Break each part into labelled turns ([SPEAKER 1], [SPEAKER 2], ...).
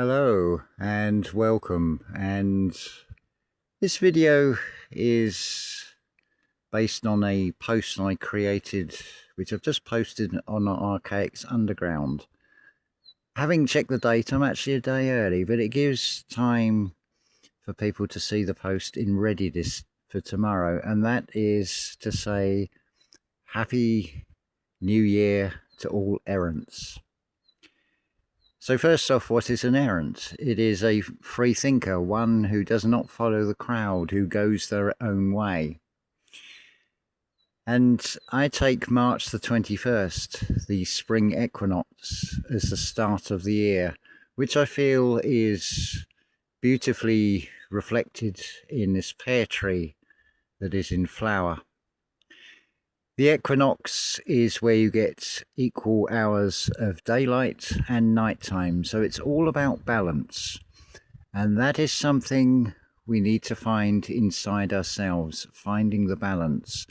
[SPEAKER 1] Hello and welcome, and this video is based on a post I created which I've just posted on Archaics Underground. Having checked the date, I'm actually a day early, but it gives time for people to see the post in readiness for tomorrow, and that is to say Happy New Year to all errants. So first off, what is an errant? It is a free thinker, one who does not follow the crowd, who goes their own way. And I take March the 21st, the Spring Equinox, as the start of the year, which I feel is beautifully reflected in this pear tree that is in flower. The equinox is where you get equal hours of daylight and nighttime, so it's all about balance. And that is something we need to find inside ourselves, finding the balance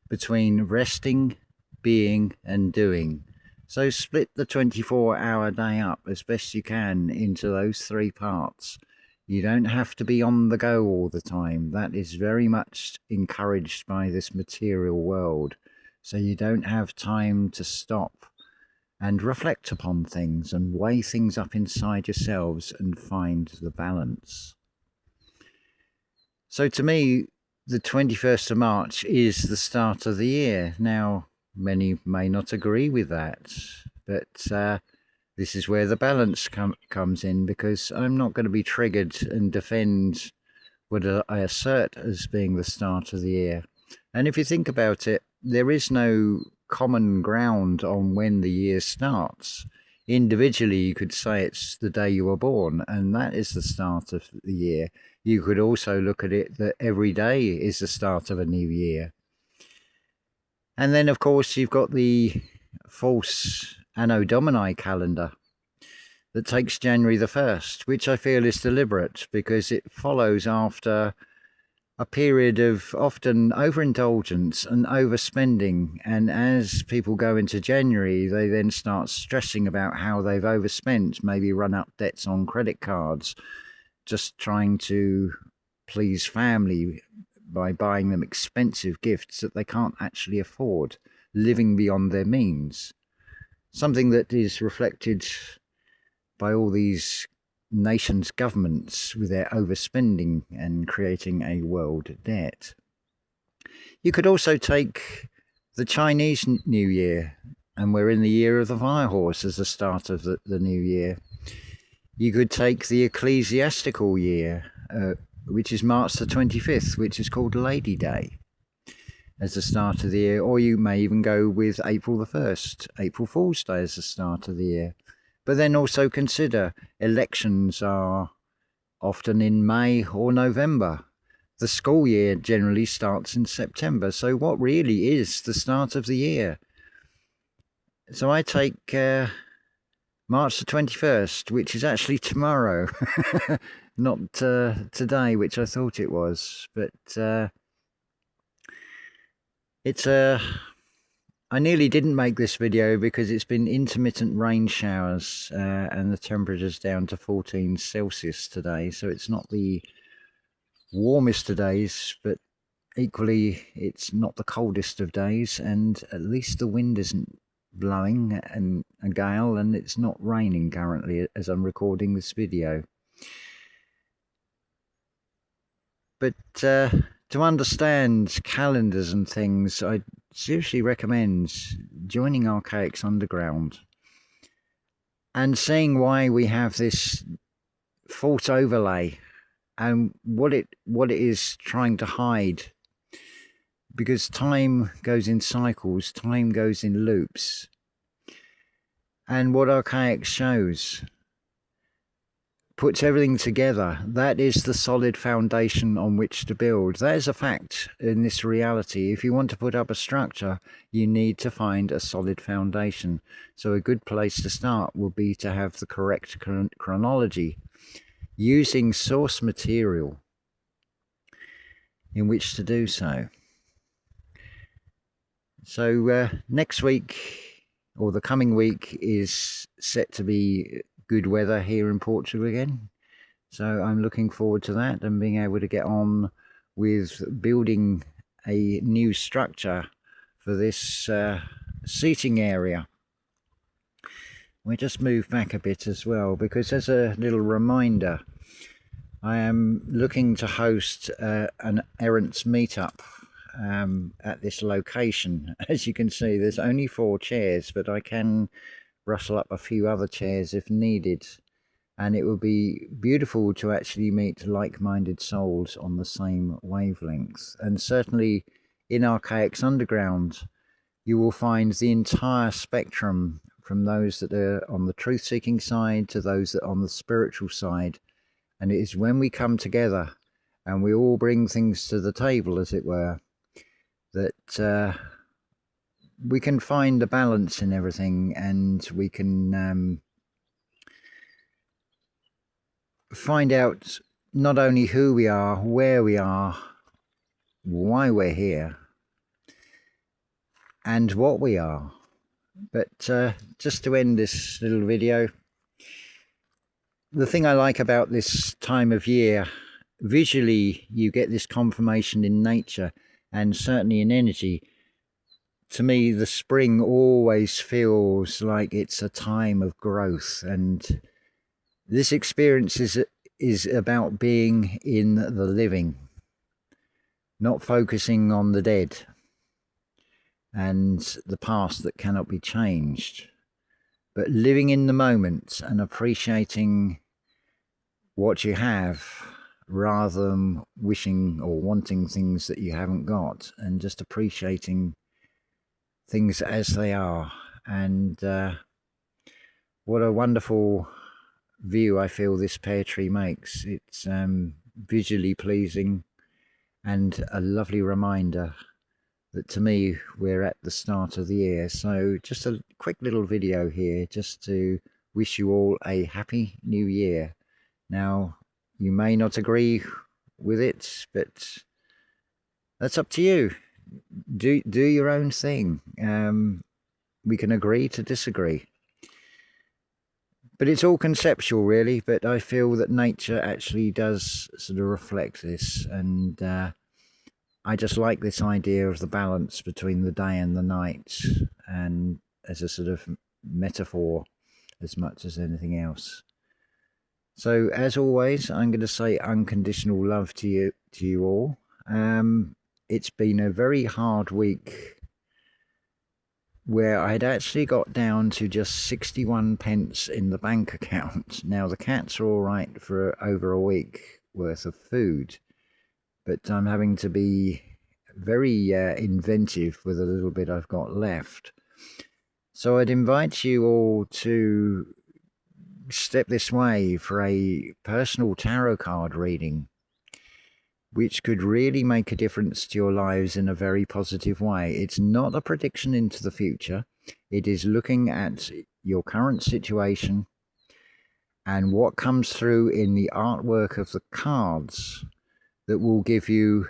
[SPEAKER 1] between resting, being and doing. So split the 24-hour day up as best you can into those three parts. You don't have to be on the go all the time. That is very much encouraged by this material world. So you don't have time to stop and reflect upon things and weigh things up inside yourselves and find the balance. So to me, the 21st of March is the start of the year. Now, many may not agree with that, but this is where the balance comes in, because I'm not going to be triggered and defend what I assert as being the start of the year. And if you think about it, there is no common ground on when the year starts. Individually, you could say it's the day you were born, and that is the start of the year. You could also look at it that every day is the start of a new year. And then, of course, you've got the false Anno Domini calendar that takes January the 1st, which I feel is deliberate because it follows after a period of often overindulgence and overspending, and as people go into January, they then start stressing about how they've overspent, maybe run up debts on credit cards, just trying to please family by buying them expensive gifts that they can't actually afford, living beyond their means. Something that is reflected by all these nations' governments with their overspending and creating a world debt. You could also take the Chinese New Year, and we're in the year of the fire horse as the start of the new year. You could take the ecclesiastical year, which is March the 25th, which is called Lady Day, as the start of the year, or you may even go with April the 1st, April Fool's Day as the start of the year. But then also consider elections are often in May or November. The school year generally starts in September. So what really is the start of the year? So I take March the 21st, which is actually tomorrow, not today, which I thought it was. But it's a... I nearly didn't make this video because it's been intermittent rain showers and the temperature's down to 14 Celsius today, so it's not the warmest of days, but equally it's not the coldest of days, and at least the wind isn't blowing and a gale, and it's not raining currently as I'm recording this video. But to understand calendars and things, I seriously recommend joining Archaics Underground and seeing why we have this false overlay and what it is trying to hide. Because time goes in cycles, time goes in loops. And what Archaics shows puts everything together. That is the solid foundation on which to build. That is a fact in this reality. If you want to put up a structure, you need to find a solid foundation. So a good place to start will be to have the correct chronology, using source material in which to do so. So next week, or the coming week, is set to be good weather here in Portugal again. So I'm looking forward to that and being able to get on with building a new structure for this seating area. We'll just move back a bit as well, because as a little reminder, I am looking to host an errants meetup at this location. As you can see, there's only 4 chairs, but I can rustle up a few other chairs if needed. And it would be beautiful to actually meet like-minded souls on the same wavelength. And certainly in Archaics Underground, you will find the entire spectrum, from those that are on the truth-seeking side to those that are on the spiritual side. And it is when we come together and we all bring things to the table, as it were, that we can find a balance in everything, and we can find out not only who we are, where we are, why we're here, and what we are. But just to end this little video, the thing I like about this time of year, visually you get this confirmation in nature and certainly in energy. To me, the spring always feels like it's a time of growth, and this experience is about being in the living, not focusing on the dead and the past that cannot be changed, but living in the moment and appreciating what you have rather than wishing or wanting things that you haven't got, and just appreciating things as they are. And what a wonderful view I feel this pear tree makes. It's visually pleasing and a lovely reminder that to me we're at the start of the year. So just a quick little video here just to wish you all a happy new year. Now, you may not agree with it, but that's up to you. Do your own thing. We can agree to disagree. But it's all conceptual, really. But I feel that nature actually does sort of reflect this. And I just like this idea of the balance between the day and the night, and as a sort of metaphor as much as anything else. So, as always, I'm going to say unconditional love to you all. It's been a very hard week, where I had actually got down to just 61 pence in the bank account. Now, the cats are all right for over a week worth of food, but I'm having to be very inventive with the little bit I've got left. So I'd invite you all to step this way for a personal tarot card reading, which could really make a difference to your lives in a very positive way. It's not a prediction into the future. It is looking at your current situation and what comes through in the artwork of the cards that will give you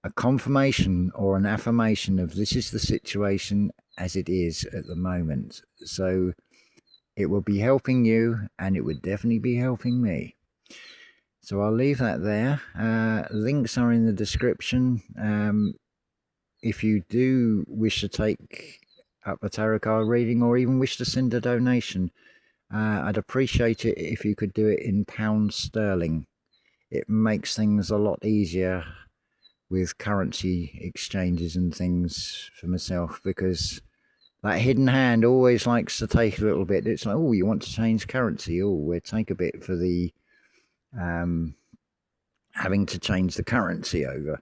[SPEAKER 1] a confirmation or an affirmation of this is the situation as it is at the moment. So it will be helping you, and it would definitely be helping me. So I'll leave that there. Links are in the description. If you do wish to take up a tarot card reading, or even wish to send a donation, I'd appreciate it if you could do it in pounds sterling. It makes things a lot easier with currency exchanges and things for myself, because that hidden hand always likes to take a little bit. It's like, oh, you want to change currency? Oh, we'll take a bit for the having to change the currency over.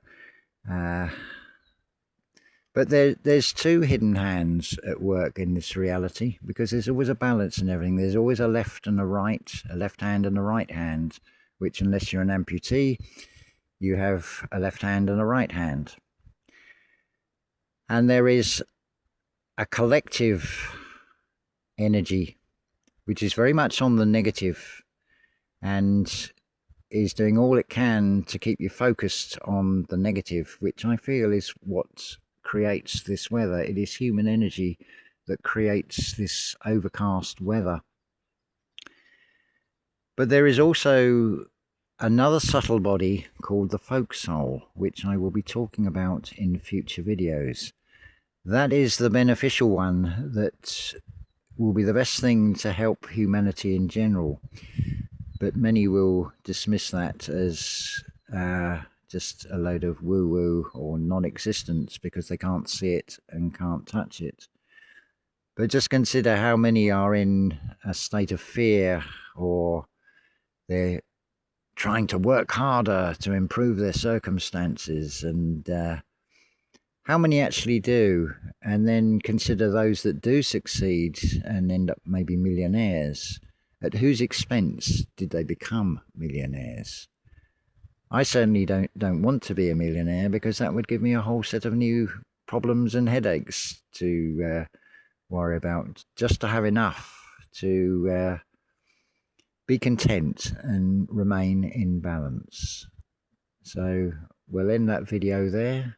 [SPEAKER 1] But there's 2 hidden hands at work in this reality, because there's always a balance in everything. There's always a left and a right, a left hand and a right hand, which, unless you're an amputee, you have a left hand and a right hand. And there is a collective energy, which is very much on the negative and is doing all it can to keep you focused on the negative, which I feel is what creates this weather. It is human energy that creates this overcast weather. But there is also another subtle body called the folk soul, which I will be talking about in future videos. That is the beneficial one that will be the best thing to help humanity in general. But many will dismiss that as just a load of woo-woo or non-existence because they can't see it and can't touch it. But just consider how many are in a state of fear, or they're trying to work harder to improve their circumstances, and how many actually do. And then consider those that do succeed and end up maybe millionaires. At whose expense did they become millionaires? I certainly don't want to be a millionaire, because that would give me a whole set of new problems and headaches to worry about, just to have enough to be content and remain in balance. So we'll end that video there.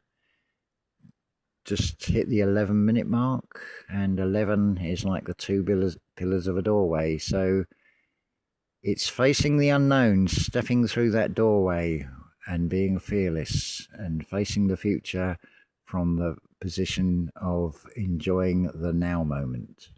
[SPEAKER 1] Just hit the 11-minute mark, and 11 is like the two pillars of a doorway. So it's facing the unknown, stepping through that doorway and being fearless and facing the future from the position of enjoying the now moment.